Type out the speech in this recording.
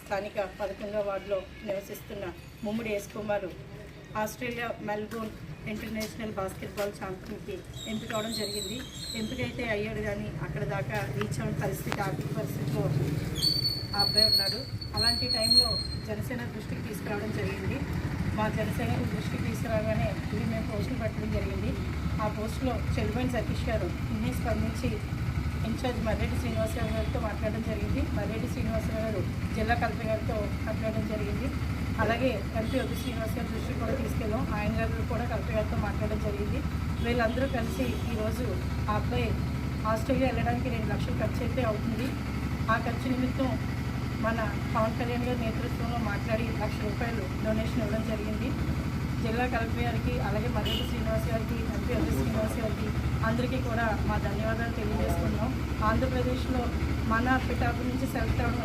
స్థానిక 11వ వార్డులో నివసిస్తున్న Mummidi S Kumar Australia Melbourne international basketball ఛాంపియన్కి ఎంపిక అవడం జరిగింది. ఎంపికైతే అయ్యాడు కానీ అక్కడ దాకా రీచ్ అవ్వని పరిస్థితి, ఆర్థిక పరిస్థితిలో ఆ అబ్బాయి ఉన్నాడు. అలాంటి టైంలో జనసేన దృష్టికి తీసుకురావడం జరిగింది. మా జనసేన దృష్టికి తీసుకురాగానే ఇది మేము పోస్టులు పెట్టడం జరిగింది. ఆ పోస్టులో చెల్లిపోయిన సతీష్ గారు ఇన్ని స్పందించి ఇన్ఛార్జ్ మర్రెడ్డి శ్రీనివాసరావు గారితో మాట్లాడడం జరిగింది. మర్రెడ్డి శ్రీనివాసరావు గారు జిల్లా కలెక్టర్ గారితో మాట్లాడడం జరిగింది. అలాగే ఎంపీ వద్దు శ్రీనివాస్ గారి దృష్టికి కూడా తీసుకెళ్ళాం. ఆయన గారు కూడా కలెక్టర్ గారితో మాట్లాడడం జరిగింది. వీళ్ళందరూ కలిసి ఈరోజు ఆ అబ్బాయి ఆస్ట్రేలియా వెళ్ళడానికి 2 లక్షలు ఖర్చు అయితే అవుతుంది. ఆ ఖర్చు నిమిత్తం మన పవన్ కళ్యాణ్ గారి నేతృత్వంలో మాట్లాడి ₹1,00,000 డొనేషన్ ఇవ్వడం జరిగింది. జిల్లా కలెక్టర్ గారికి, అలాగే మర్రెడ్డి శ్రీనివాస్ గారికి, ఎంపీ వద్దు శ్రీనివాస్ గారికి అందరికీ కూడా మా ధన్యవాదాలు తెలియజేస్తున్నాం. ఆంధ్రప్రదేశ్లో మన పిఠాపు నుంచి సెలెక్ట్ అవ్వడం